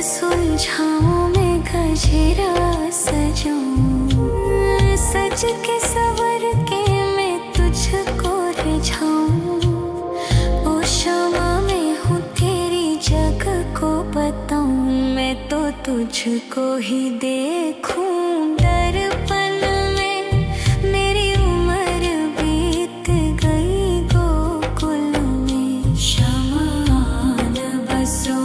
सुलझाऊं मैं गजरा सजाऊं, सज के सवर के मैं तुझको रिझाऊं। ओ शमा मैं हूँ तेरी जग को बताऊं, मैं तो तुझको ही देखूं दर्पण में। मेरी उम्र बीत गई गोकुल में, शमान बसो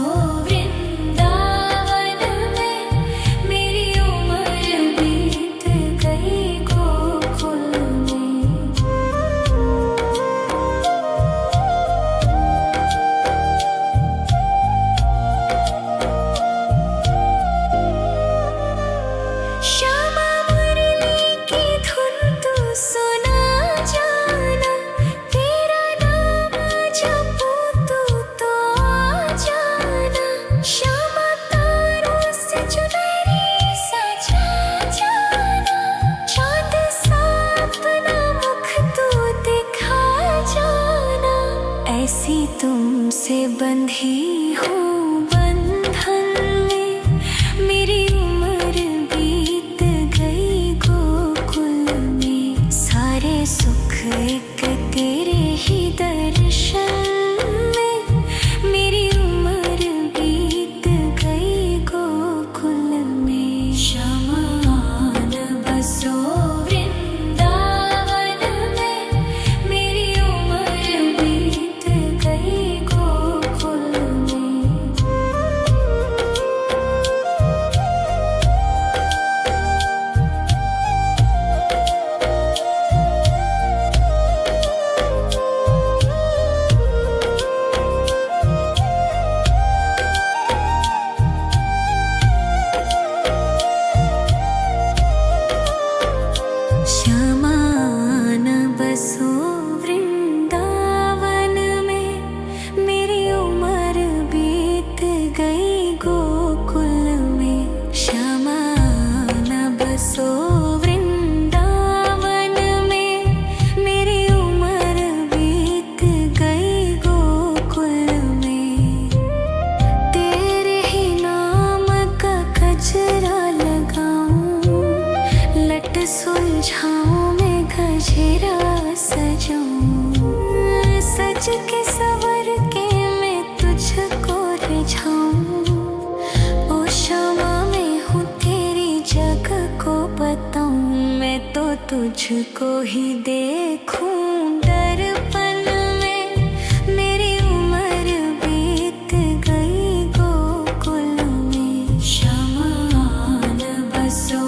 ऐसी तुमसे बंधी हूँ बंधन में, मेरी उम्र बीत गई गोकुल में। सारे सुख एक तेरे ही दर्शन में, मेरी उम्र बीत गई गोकुल में। शमान बसो सुलझाऊं मैं गजरा सजाऊं, सज के सवर के मैं तुझको रिझाऊं। ओ शमा मैं हूँ तेरी जग को बताऊं, मैं तो तुझको ही देखूं दर्पण में। मेरी उम्र बीत गई गोकुल में, शमान बसो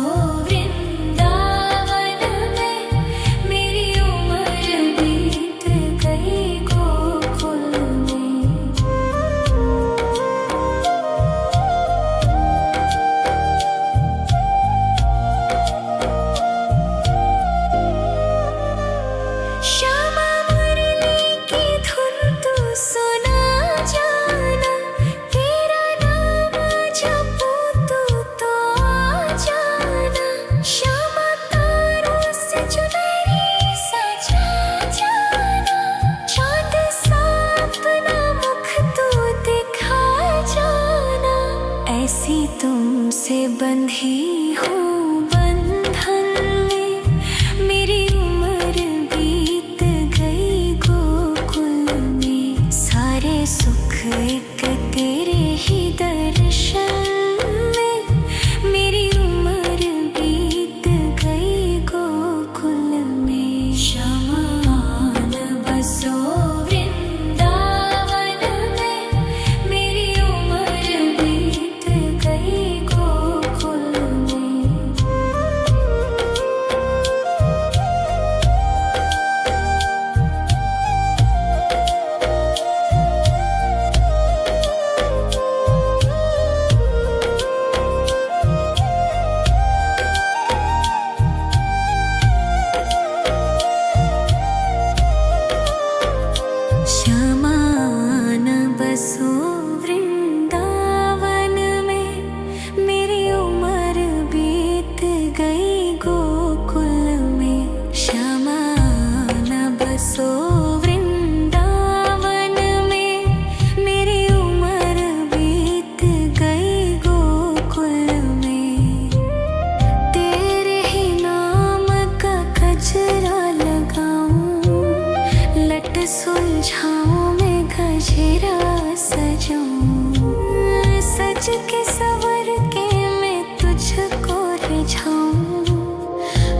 के सवर के मैं तुझको रिझाऊं।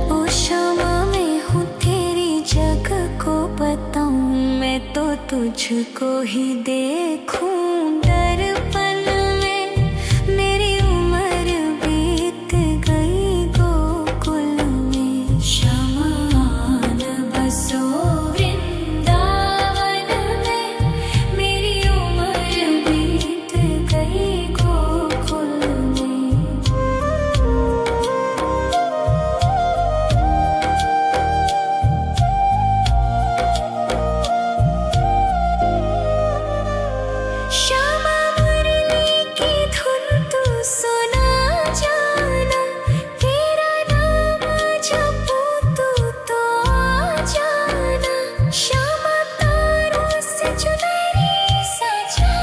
ओ क्षमा में हूँ तेरी जग को बताऊं, मैं तो तुझको ही देखूं दर्पण में। मेरी उम्र बीत गई गोकुल में, शमान बसो वृंदावन में। मेरी उम्र बीत गई गोकुल में। श्यामा मुरली की धुन तू सुना जाना, तेरा नाम जपूं तो आ जाना। श्यामा तारों से चुनरी सजा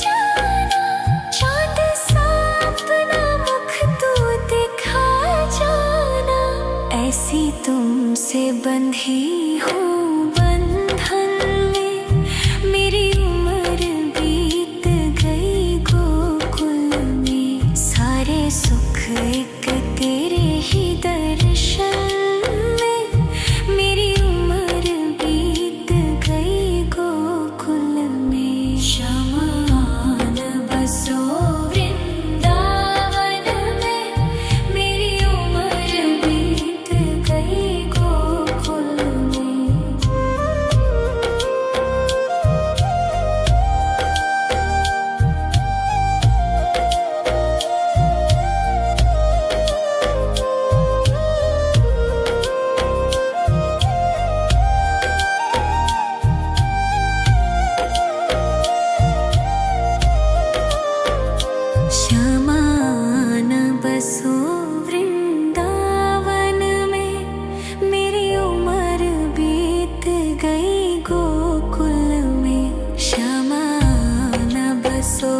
जाना, चांद सा अपना मुख तू दिखा जाना। ऐसी तुमसे बंधी हूँ बंधन में, मेरी उम्र बीत गई गोकुल में। सारे सुख एक तेरे ही दर्शन में, मेरी उम्र बीत गई गोकुल में। शमान बसो वृंदावन में, मेरी उम्र बीत गई गोकुल में। श्यामान बसो वृंदावन में, मेरी उम्र बीत गई गोकुल में। श्यामान बसो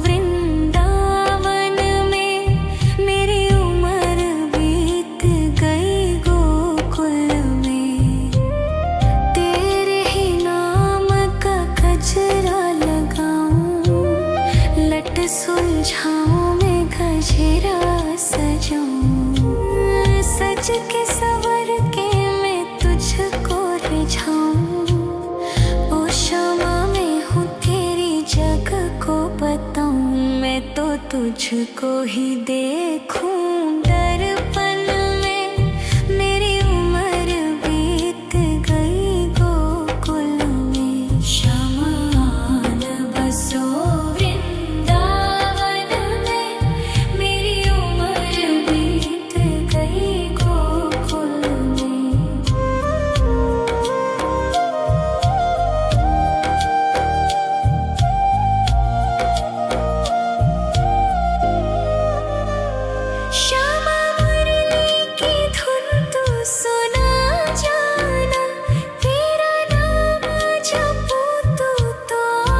वृंदावन में, मेरी उम्र बीत गई गोकुल में। तेरे ही नाम का गजरा लगाऊं, लट सुलझाऊं मैं गजरा सजाऊं। सज के सवर के मैं तुझको रिझाऊं। ओ क्षमा में हूँ तेरी जग को बताऊं, मैं तो तुझको ही देखूं दर्पण में। मेरी उम्र बीत गई गोकुल में। शमान बसो वृंदावन में, मेरी उम्र बीत गई गोकुल में। श्यामा मुरली की धुन तू सुना जाना, तेरा नाम जपूं तो आ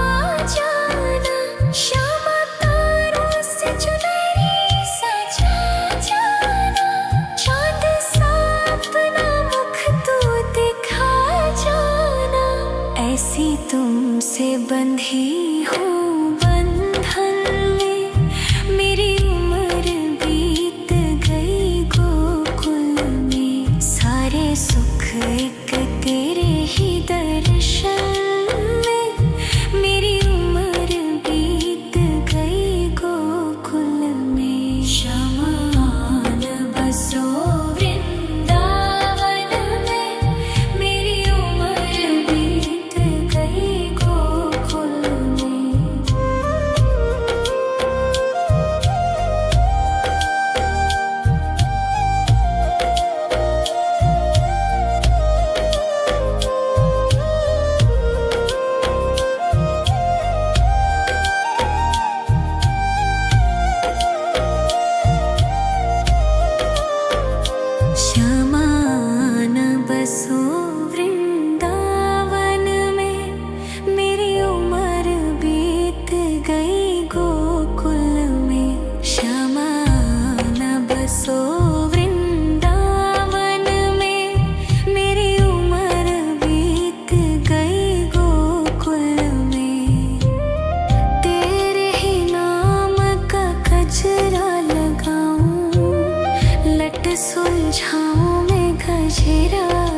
जाना। श्यामा तारों से चुनरी सजा जाना, चांद सा अपना मुख तू दिखा जाना। ऐसी तुमसे बंधी हूँ बंधन में, मेरी उम्र बीत गई गोकुल में। सारे सुख एक तेरे ही दर्शन में, मेरी उम्र बीत गई गोकुल में। शमान बसो वृंदावन में, मेरी उम्र बीत गई गोकुल में।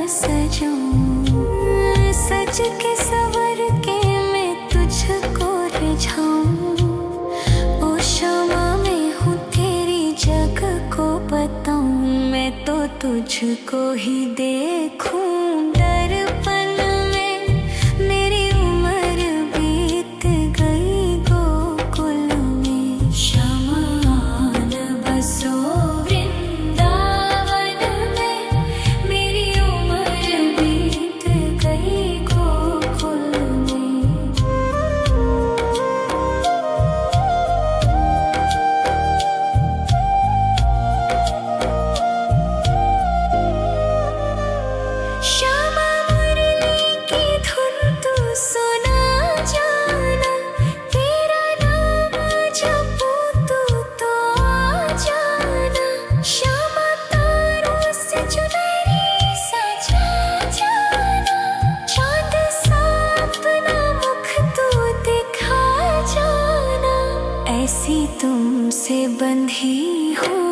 सजूं, सज के सवर के मैं तुझको रिझाऊं। ओ शमा मैं हूँ तेरी जग को बताऊं, मैं तो तुझको ही देखूं। दर्पण में मेरी उम्र बीत गई गोकुल में, शमान बसो वृंदावन में, मेरी उम्र बीत गई गोकुल में। श्यामा मुरली की धुन तू सुना जाना, तेरा नाम जपूं तू तो आ जाना। श्यामा तारों से चुनरी सजा जाना, चांद सा अपना मुख तू दिखा जाना। ऐसी तुमसे बंधी हूँ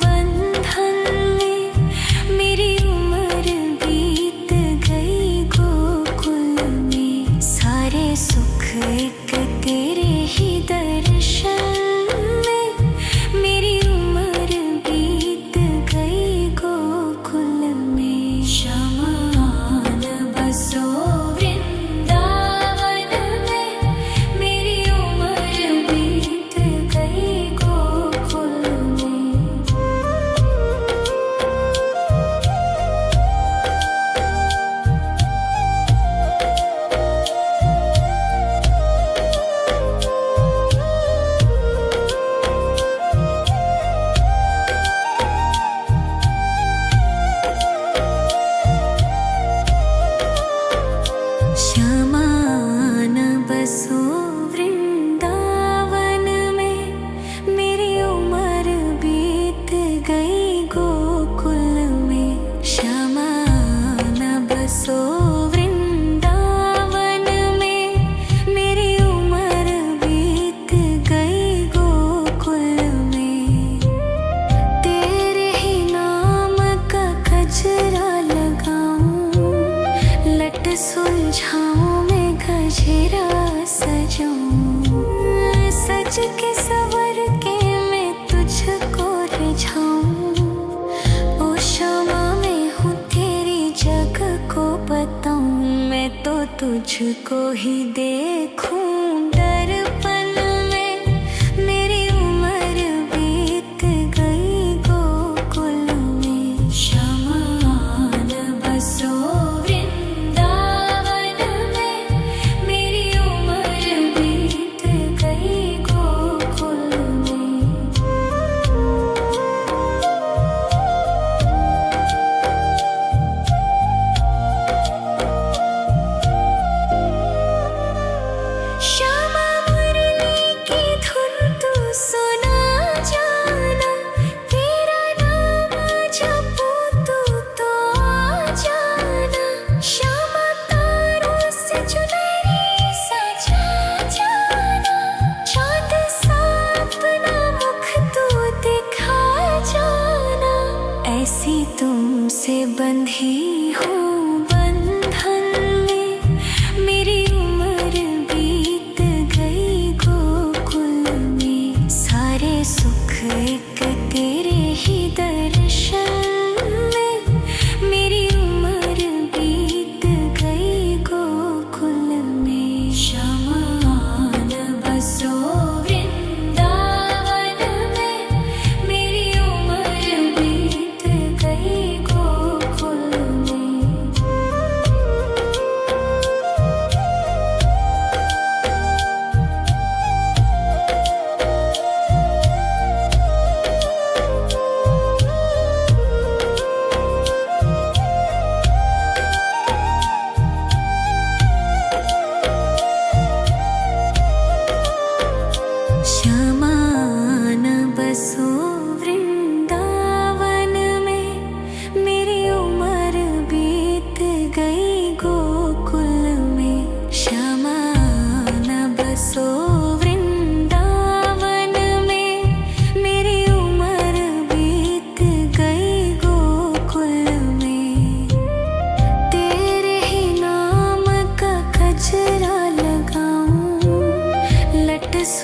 बंधन में, मेरी उम्र बीत गई गोकुल में। सारे सुख एक तेरे ही दर्शन में, मेरी उम्र बीत गई गोकुल में। शमान बसो वृंदावन में, मेरी उम्र बीत गई गोकुल में। शमान बसो वृंदावन में, मेरी उम्र बीत गई गोकुल में। शमान बसो वृंदावन में, मेरी उम्र बीत गई गोकुल में। तेरे ही नाम का गजरा लगाऊं, लट सुलझाऊं मैं गजरा सजाऊं। सज के सवर के मैं तुझको रिझाऊं। ओ शमा मैं हूँ तेरी जग को बताऊं, मैं तो तुझको ही देखूं। दर्पण में मेरी उम्र बीत गई गोकुल में। शमान बसो वृंदावन में, मेरी उम्र बीत गई गोकुल में।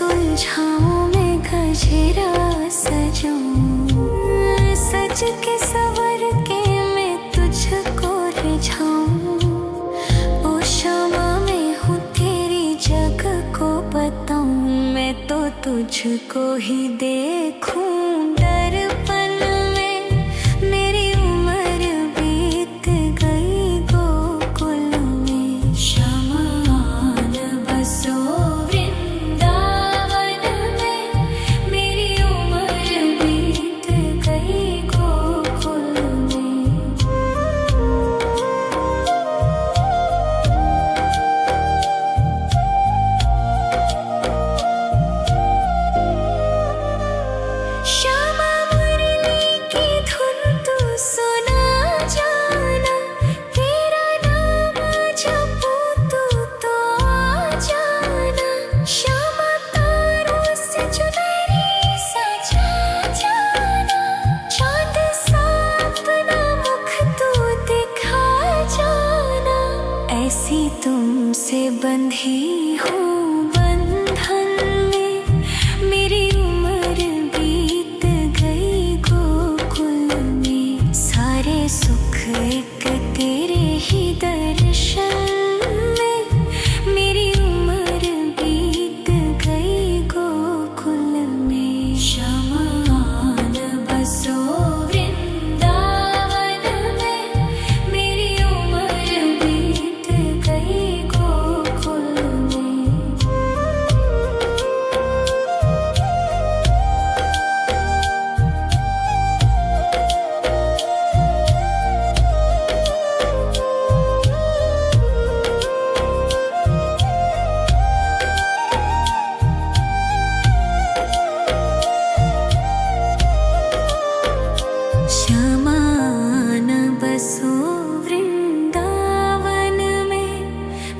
सुलझाऊं मैं गजरा सजाऊं, सज के सवर के मैं तुझको रिझाऊं। ओ शमा मैं हूँ तेरी जग को बताऊं, मैं तो तुझको ही देखूं दर्पण में। मेरी उम्र बीत गई गोकुल में, शमान बसो वृंदावन में। मेरी उम्र बीत गई गोकुल में। श्यामा मुरली की धुन तू सुना जाना, तेरा नाम जपूं तू तो आ जाना। श्यामा तारों से चुनरी सजा जाना, चाँद सा अपना मुख तू दिखा जाना। ऐसी तुमसे बंधी हूँ बंधन में, मेरी उम्र बीत गई गोकुल में। सारे सुख एक तेरे ही दर्शन में, मेरी उम्र बीत गई गोकुल में। शमान बसो वृंदावन में, मेरी उम्र बीत गई गोकुल में। शमान बसो वृंदावन में,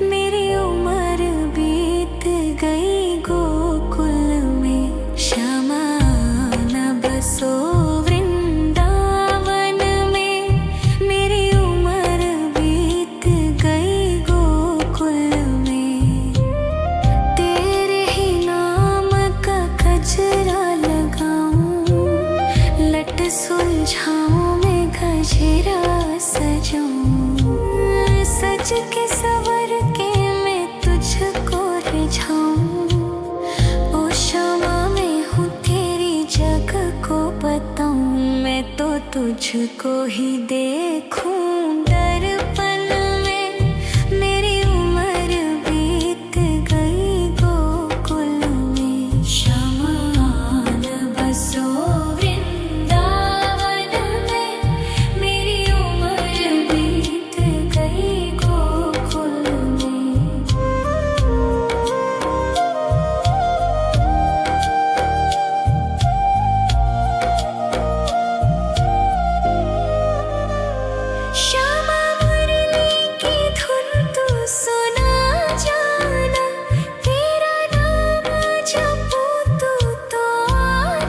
मेरी उम्र बीत गई गोकुल में। शमान बसो वृंदावन में, मेरी उम्र बीत गई गोकुल में। तेरे ही नाम का गजरा लगाऊं, लट सुलझाऊं मैं गजरा सजाऊं। सज के सवर के मैं तुझको रिझाऊं। ओ शमा मैं हूँ तेरी जग को बताऊं, मैं तो तुझको ही देखूं दर्पण में। मेरी उम्र बीत गई गोकुल में। शमान बसो वृंदावन में, मेरी उम्र बीत गई गोकुल में। श्यामा मुरली की धुन तू सुना जाना, तेरा नाम जपूं तू तो आ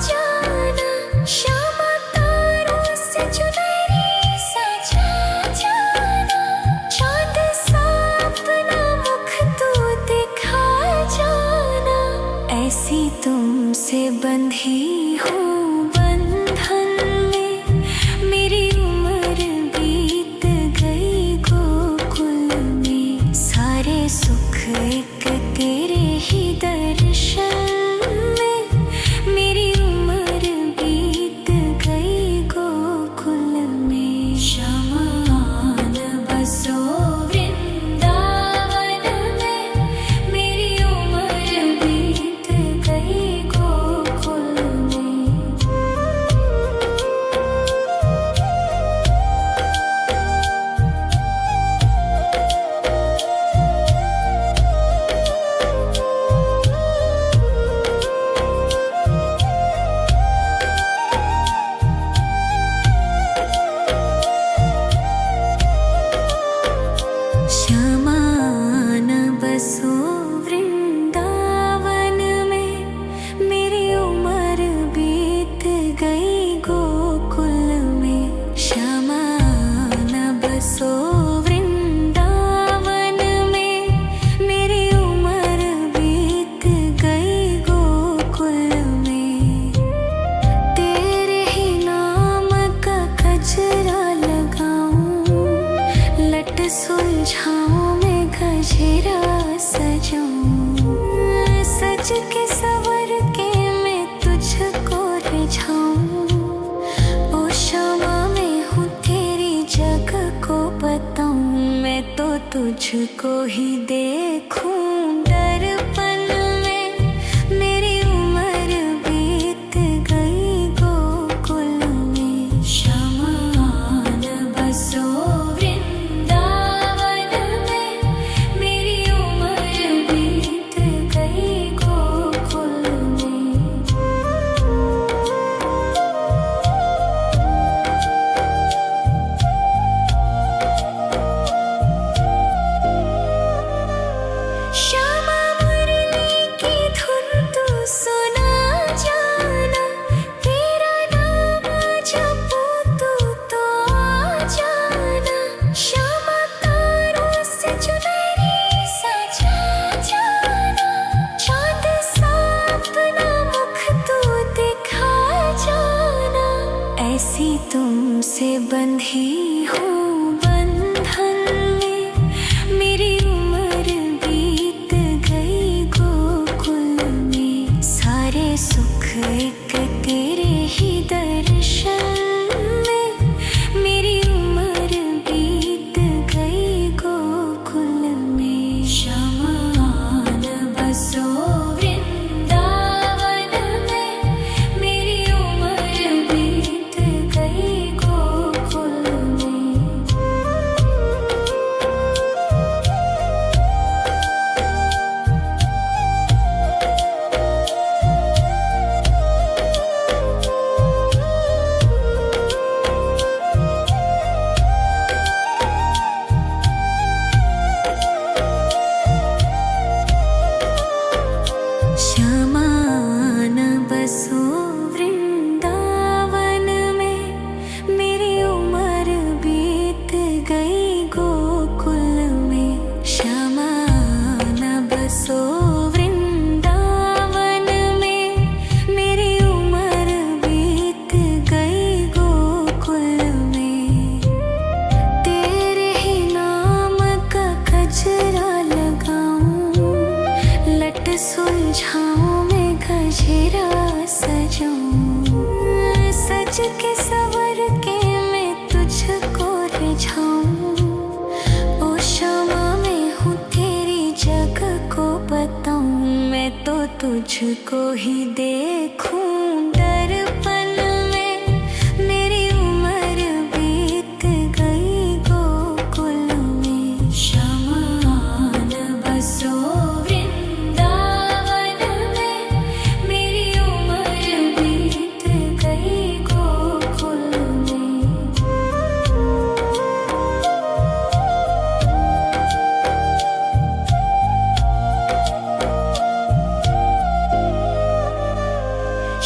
जाना। श्यामा तारों से चुनरी सजा जाना, चाँद सा अपना मुख तू दिखा जाना। ऐसी तुमसे बंधी हूँ बंधन में, मेरी उम्र बीत गई गोकुल में। सारे सुख एक तेरे ही दर्शन में, मेरी उम्र बीत गई गोकुल में। शमान बसो वृंदावन में, मेरी उम्र बीत गई गोकुल में। लट सुलझाऊं मैं गजरा सजाऊं, सज के सवर के मैं तुझको रिझाऊं। ओ शामा मैं हूँ तेरी जग को बताऊं, मैं तो तुझको ही देखूं दर्पण में। मेरी उम्र बीत गई गोकुल में, श्यामा आन बसो वृंदावन में। मेरी उम्र बीत गई गोकुल में। श्यामा मुरली की धुन तू सुना जाना, तेरा नाम जपूं तो आ जाना। श्यामा तारों से चुनरी सजा जाना, चांद सा अपना मुख तू दिखा जाना। ऐसी तुमसे बंधी हूँ बंधन में, मेरी उम्र बीत गई गोकुल में। सारे सुख एक तेरे ही दर्शन में, मेरी उम्र बीत गई गोकुल में। श्यामा आन बसो वृंदावन में, मेरी उम्र बीत गई गोकुल में। श्यामा आन बसो वृंदावन में, मेरी उम्र बीत गई गोकुल में। श्यामा आन बसो वृंदावन में, मेरी उम्र बीत गई गोकुल में। तेरे ही नाम का गजरा लगाऊं, लट सुलझाऊं मैं गजरा सजाऊं, सज के सवर के मैं तुझको रिझाऊं। ओ शामा मैं हूँ तेरी जग को बताऊं, मैं तो तुझको ही देखूं दर्पण में। मेरी उम्र बीत गई गोकुल में, श्यामा आन बसो वृंदावन में। मेरी उम्र बीत गई गोकुल में।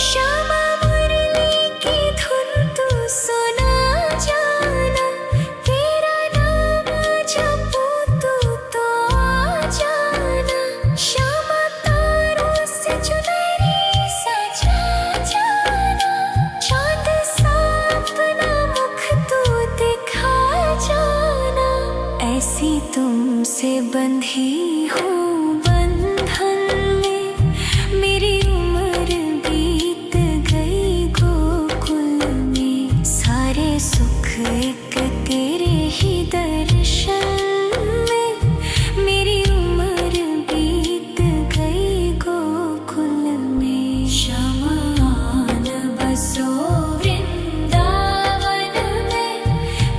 श्यामा मुरली की धुन तू सुना जाना, तेरा नाम जपूं तो आ जाना। श्यामा तारों से चुनरी सजा जाना, चांद सा अपना मुख तू दिखा जाना। ऐसी तुमसे बंधी हूँ बंधन में, मेरी उम्र बीत गई गोकुल में। सारे सुख एक तेरे ही दर्शन में, मेरी उम्र बीत गई गोकुल में। श्यामा आन बसो वृंदावन में,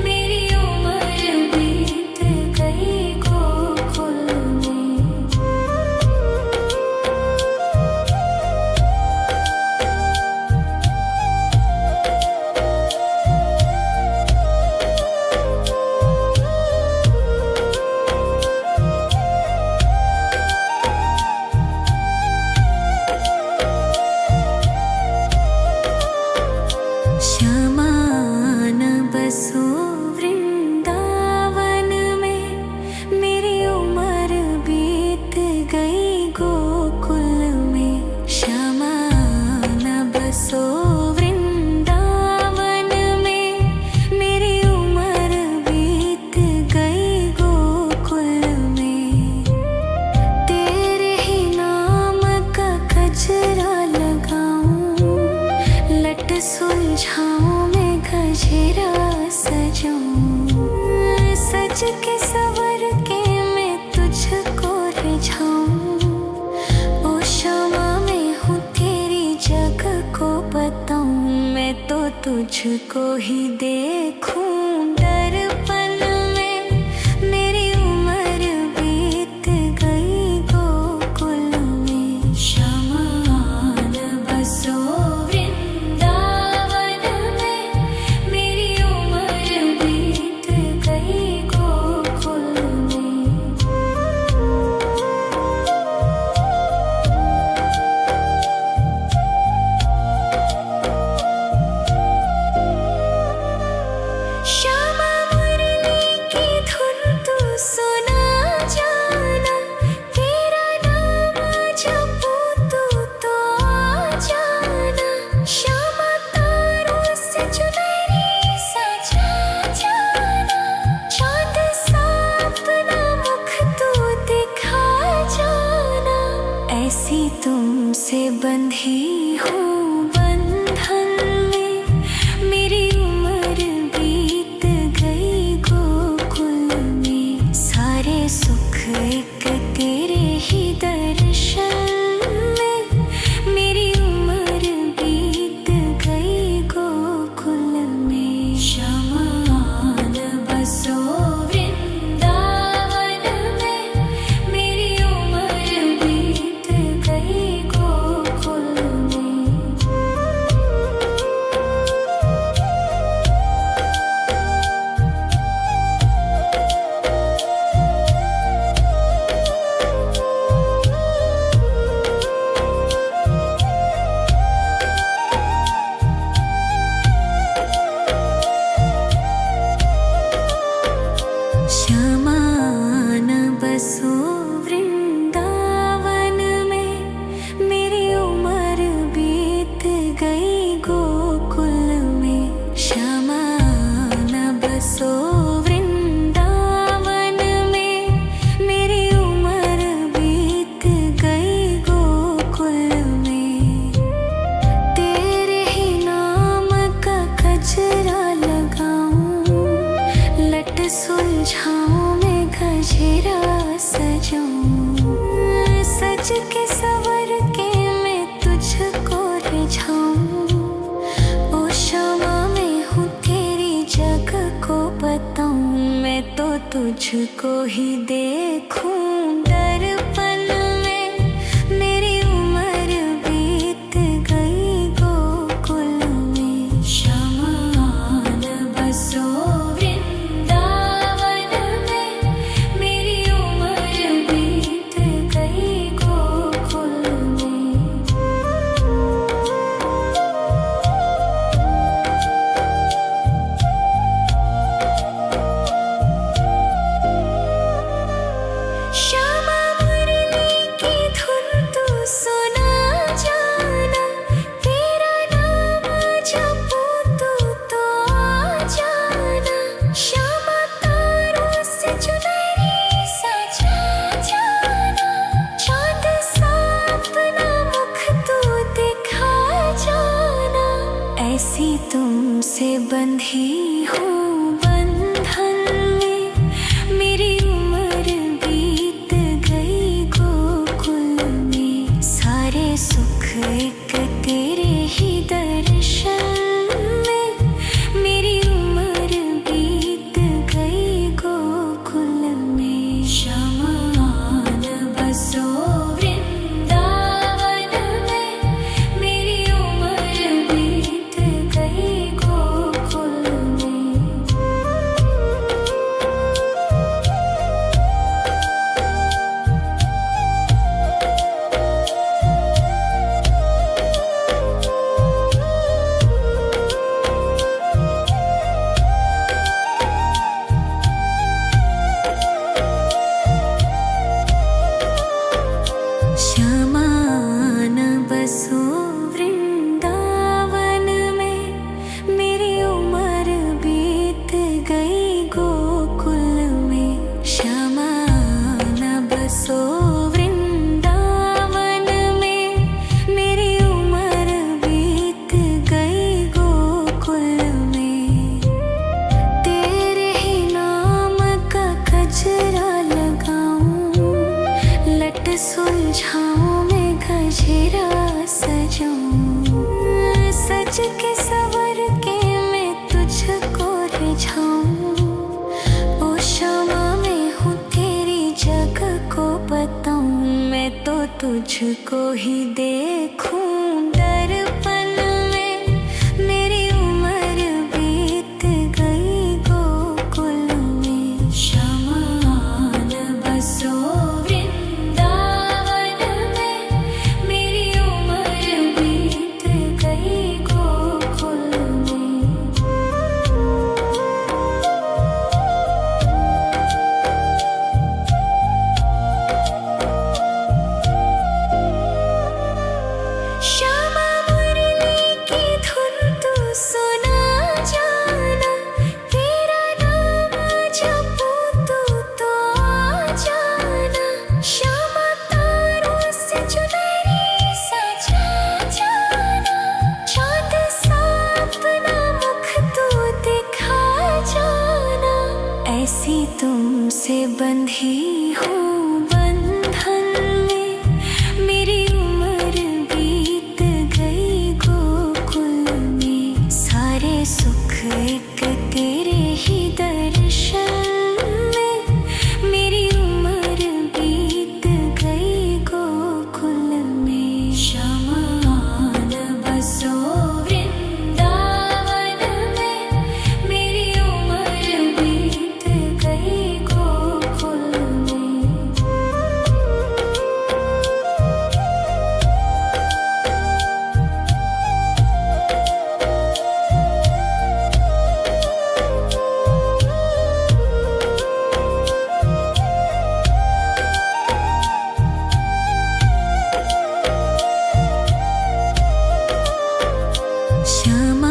मेरी उम्र बीत गई गोकुल में। तुझको ही देखूं दर्पण में। मेरी उम्र बीत गई गोकुल में। शमान बसो वृंदावन में। मेरी उम्र बीत गई गोकुल में। श्यामा मुरली की धुन तू सुना जाना। तेरा नाम जपूं तो आ जाना। श्यामा तारों से चुनरी सजा जाना। चांद सा अपना मुख तू दिखा जाना। ऐसी तुमसे बंधी हूँ बंधन में। मेरी उम्र बीत गई गोकुल में। सारे सुख एक तेरे ही दर्शन में। मेरी उम्र बीत गई गोकुल में। शमान बसो वृंदावन में। मेरी उम्र बीत गई गोकुल में। श्यामान बसो वृंदावन में। मेरी उम्र बीत गई गोकुल में। श्यामान बसो वृंदावन में। मेरी उम्र बीत गई गोकुल में। तेरे ही नाम का गजरा लगाऊं। लट सुलझाऊं मैं गजरा सजाऊं। सज के सवर के मैं तुझको रिझाऊं। ओ श्यामा मैं हूँ तेरी जग को बताऊं। मैं तो तुझको ही देखूं दर्पण में। मेरी उम्र बीत गई गोकुल में। शमान बसो वृंदावन में। मेरी उम्र बीत गई गोकुल में। श्यामा मुरली की धुन तू सुना जाना। तेरा नाम जपूं तो आ जाना। श्यामा तारों से चुनरी सजा जाना। चांद सा अपना मुख तू दिखा जाना। ऐसी तुमसे बंधी हूँ बंधन में। मेरी उम्र बीत गई गोकुल में। सारे सुख एक तेरे ही दर्शन में। मेरी उम्र बीत गई गोकुल में। शमान बसो वृंदावन में। मेरी उम्र बीत गई गोकुल में। श्यामान बसो वृंदावन में। मेरी उम्र बीत गई गोकुल में। श्यामान बसो वृंदावन में। मेरी उम्र बीत गई गोकुल में। तेरे ही नाम का गजरा लगाऊं। लट सुलझाऊं मैं गजरा सजाऊं। सज के सवर के तुझको ही देखूं दर्पण में। मेरी उम्र बीत गई गोकुल में, शमान बसो वृंदावन में। मेरी उम्र बीत गई गोकुल में। श्यामा मुरली की धुन तू सुना जाना, तेरा नाम जपूं तू तो आ जाना। श्यामा तारों से चुनरी सजा जाना, चाँद सा अपना मुख तू दिखा जाना। ऐसी तुमसे बंधी हूँ बंधन में, मेरी उम्र बीत गई गोकुल में। सारे सुख एक तेरे ही दर्शन में, मेरी उम्र बीत गई गोकुल में। शमान बसो वृंदावन में, मेरी उम्र बीत गई गोकुल में।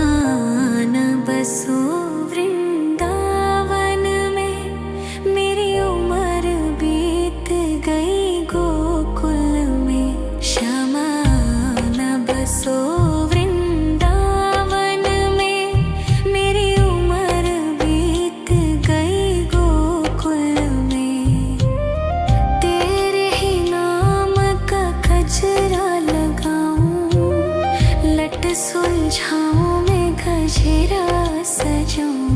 शमान बसो वृंदावन में, मेरी उम्र बीत गई गोकुल में। शमान बसो वृंदावन में, मेरी उम्र बीत गई गोकुल में। तेरे ही नाम का गजरा लगाऊं, लट सुलझाऊं मैं गजरा सजाऊं।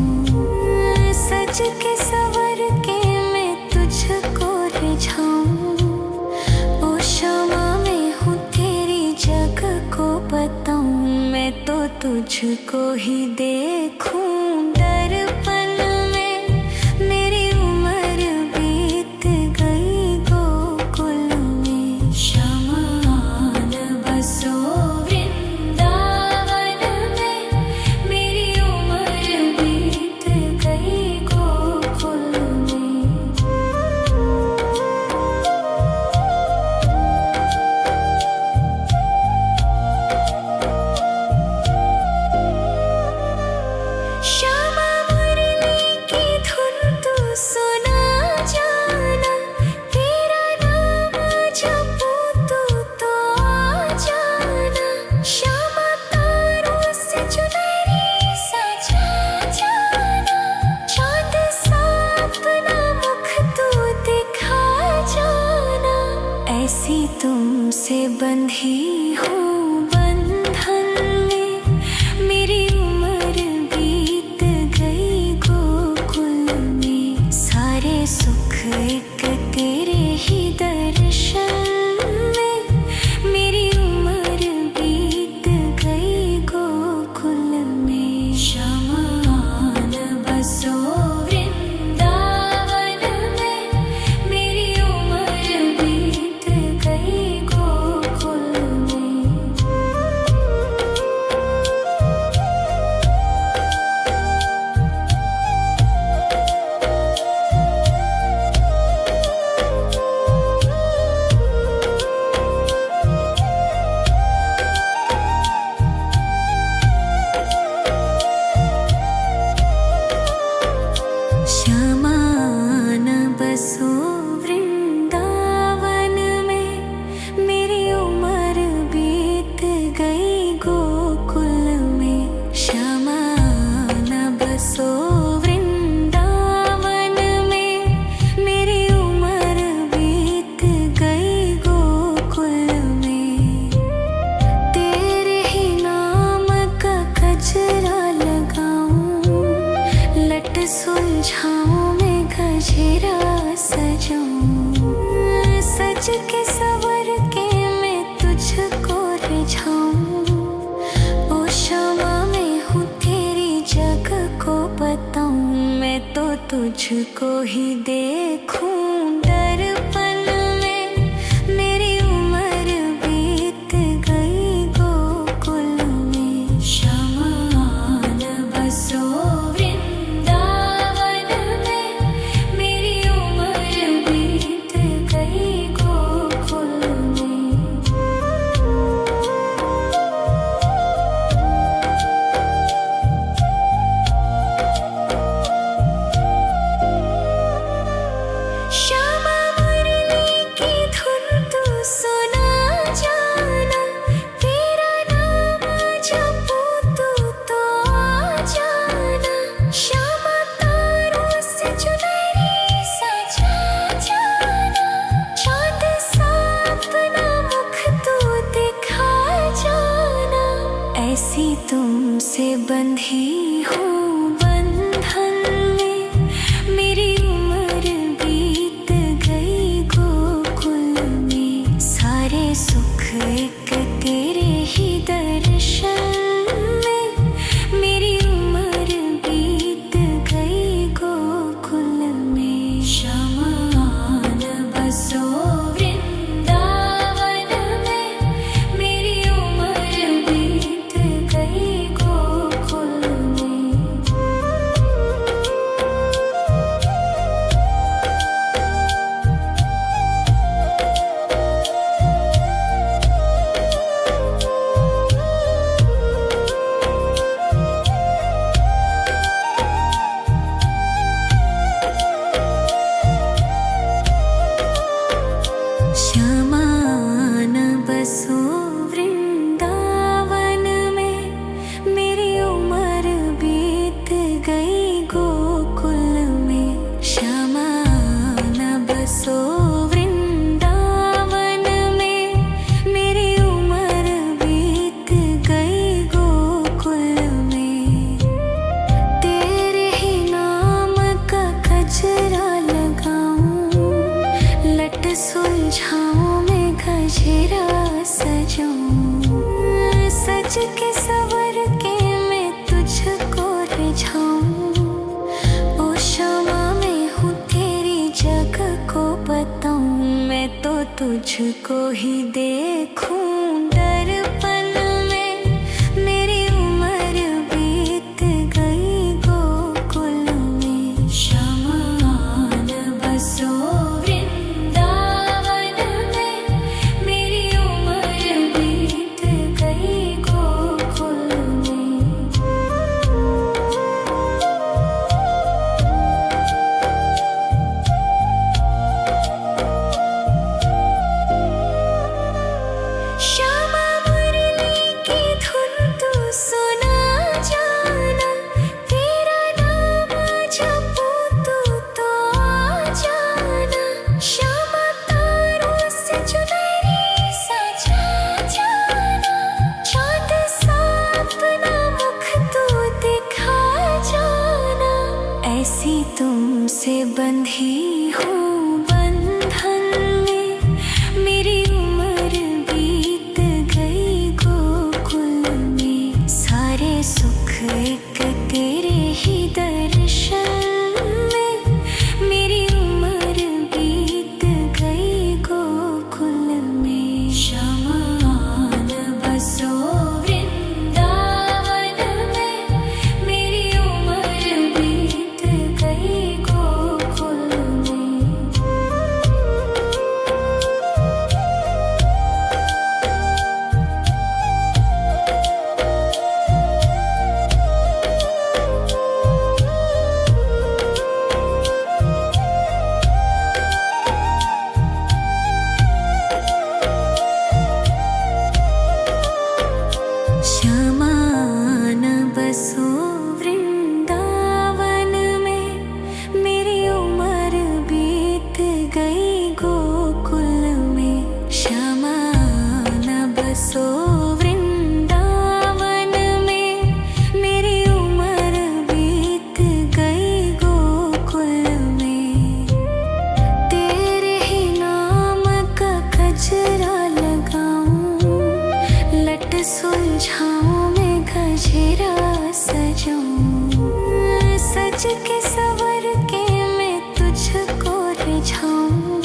सज के सवर के मैं तुझको रिझाऊं। ओ क्षमा मैं हूँ तेरी जग को बताऊं। मैं तो तुझको ही देखूं दर्पण में, मेरी उम्र बीत गई गोकुल में। शमान बसो वृंदावन में, मेरी उम्र बीत गई गोकुल में। श्यामा मुरली की धुन तू सुना जाना, तेरा नाम जपूं तू तो आ जाना। श्यामा तारों से चुनरी सजा जाना, चाँद सा अपना मुख तू दिखा जाना। ऐसी तुमसे बंधी हूँ बंधन में, मेरी उम्र बीत गई गोकुल में। सारे सुख एक तेरे ही दर्शन में, मेरी उम्र बीत गई गोकुल में। शमान बसो वृंदावन में, मेरी उम्र बीत गई गोकुल में। शमान बसो वृंदावन में, मेरी उम्र बीत गई गोकुल में। शमान बसो वृंदावन में, मेरी उम्र बीत गई गोकुल में। तेरे ही नाम का गजरा लगाऊं, लट सुलझाऊं मैं गजरा सजाऊं। सज के सवर के तुझको ही देखूं दर्पण में। मेरी उम्र बीत गई गोकुल में। शमान बसो वृंदावन में। मेरी उम्र बीत गई गोकुल में। श्यामा मुरली की धुन तू सुना जाना। तेरा नाम जपूं तो आ जाना। श्यामा तारों से चुनरी सजा जाना। चांद सा अपना मुख तू दिखा जाना। ऐसी तुमसे बंधी हूँ बंधन में। मेरी उम्र बीत गई गोकुल में। सारे सुख एक तेरे ही दर्शन में। मेरी उम्र बीत गई गोकुल में। शमान बसो वृंदावन में। मेरी उम्र बीत गई गोकुल में। श्यामान बसो वृंदावन में। मेरी उम्र बीत गई गोकुल में। श्यामान बसो वृंदावन में। मेरी उम्र बीत गई गोकुल में। तेरे ही नाम का गजरा लगाऊं। लट सुलझाऊं मैं गजरा सजाऊं। सज के सवर के मैं तुझको रिझाऊं। ओ श्यामा मैं हूँ तेरी जग को बताऊं। मैं तो तुझको ही देखूं दर्पण में। मेरी उम्र बीत गई गोकुल में। शमान बसो वृंदावन में। मेरी उम्र बीत गई गोकुल में। श्यामा मुरली की धुन तू सुना जाना। तेरा नाम जपूं तो आ जाना। श्यामा तारों से चुनरी सजा जाना। चांद सा अपना मुख तू दिखा जाना। ऐसी तुमसे बंधी हूँ बंधन में। मेरी उम्र बीत गई गोकुल में। सारे सुख एक तेरे ही दर्शन में। मेरी उम्र बीत गई गोकुल में। शमान बसो वृंदावन में। मेरी उम्र बीत गई गोकुल में। श्यामान बसो वृंदावन में। मेरी उम्र बीत गई गोकुल में। श्यामान बसो वृंदावन में। मेरी उम्र बीत गई गोकुल में। तेरे ही नाम का गजरा लगाऊं। लट सुलझाऊं मैं गजरा सजाऊं। सज के सवर के सुलझाऊं।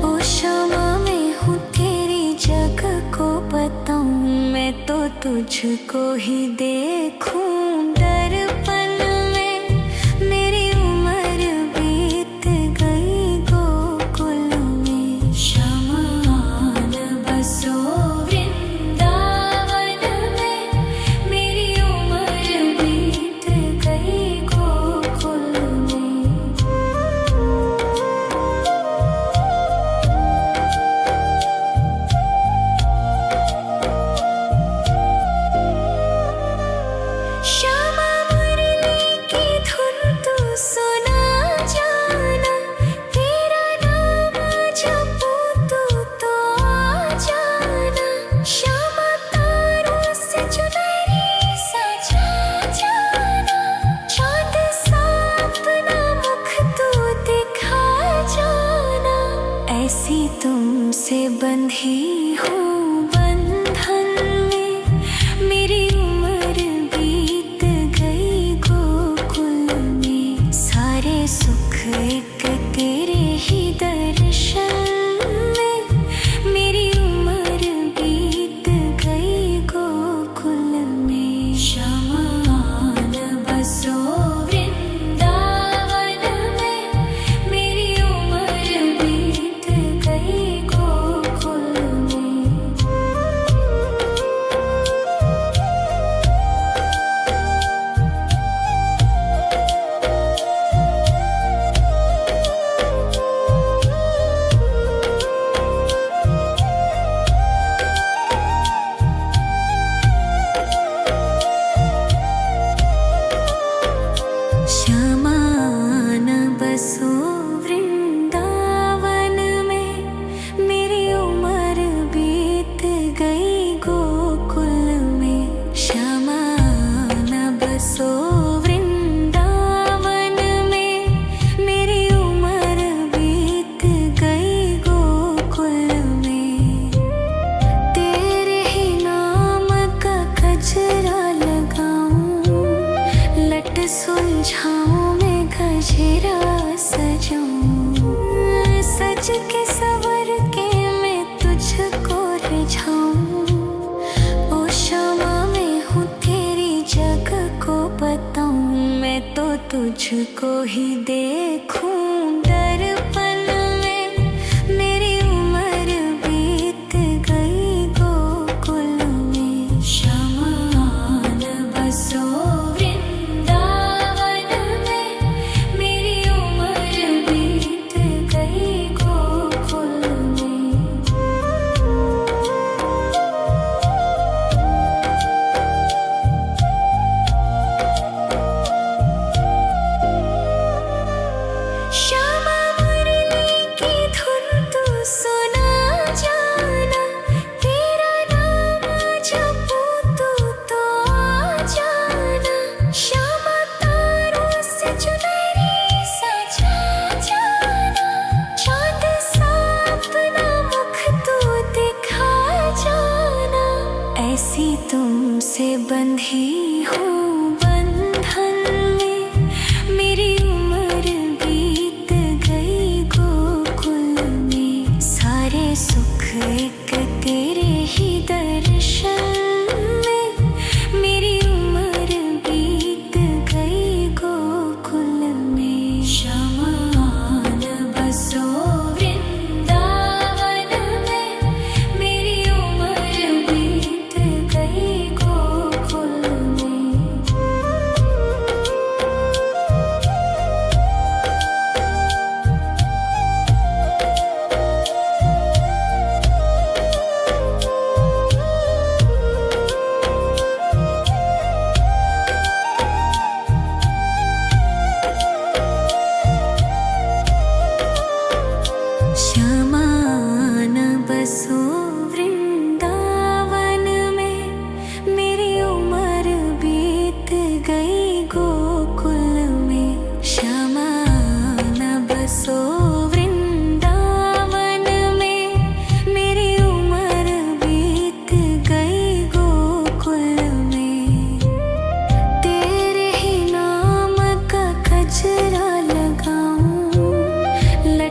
ओ शमा मैं हूँ तेरी जग को बताऊं, मैं तो तुझको ही देखूं दर्पण में। मेरी उम्र बीत गई गोकुल में, शमान बसो वृंदावन में। मेरी उम्र बीत गई गोकुल में। श्यामा मुरली की धुन तू सुना जाना, तेरा नाम जपूं तो आ जाना। श्यामा तारों से चुनरी सजा जाना, चाँद सा अपना मुख तू दिखा जाना। ऐसी तुमसे बंधी हूँ बंधन में, मेरी उम्र बीत गई गोकुल में। सारे सुख एक तेरे ही दर्शन में, मेरी उम्र बीत गई गोकुल में। शमान बसो वृंदावन में, मेरी उम्र बीत गई गोकुल में। शमान बसो वृंदावन में, मेरी उम्र बीत गई गोकुल में। शमान बसो वृंदावन में, मेरी उम्र बीत गई गोकुल में। तेरे ही नाम का गजरा लगाऊं, लट सुलझाऊं मैं गजरा सजाऊं। सज के सवर के मैं तुझको रिझाऊं। ओ शमा मैं हूँ तेरी जग को बताऊं, मैं तो तुझको ही देखूं दर्पण में। मेरी उम्र बीत गई गोकुल में। शमान बसो वृंदावन में, मेरी उम्र बीत गई गोकुल में।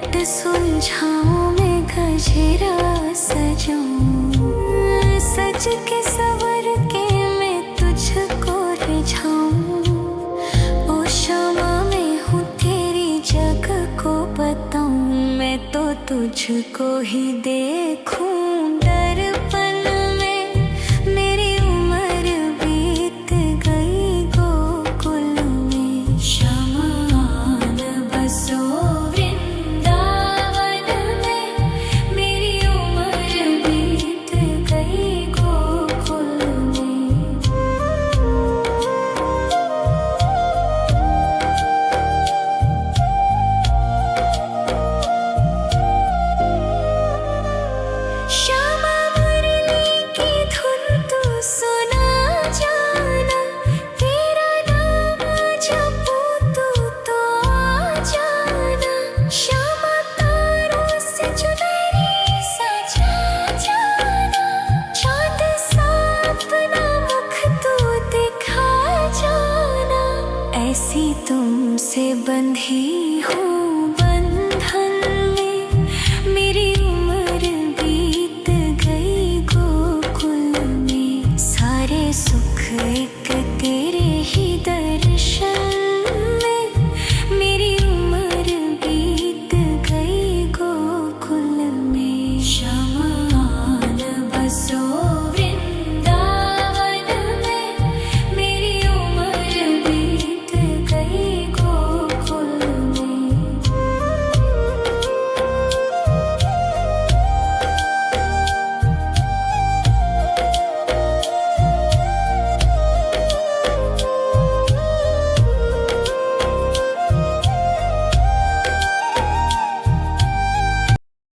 घट सुलझाऊं मैं गजरा सजाऊं, सज के सवर के मैं तुझको रिझाऊं। ओ शमा मैं हूँ तेरी जग को बताऊं, मैं तो तुझको ही देखूं दर्पण में। मेरी उम्र बीत गई गोकुल में, शमान बसो वृंदावन में। मेरी उम्र बीत गई गोकुल में। श्यामा मुरली की धुन तू सुना जाना, तेरा नाम जपूं तू तो आ जाना। श्यामा तारों से चुनरी सजा जाना, चाँद सा अपना मुख तू दिखा जाना। ऐसी तुमसे बंधी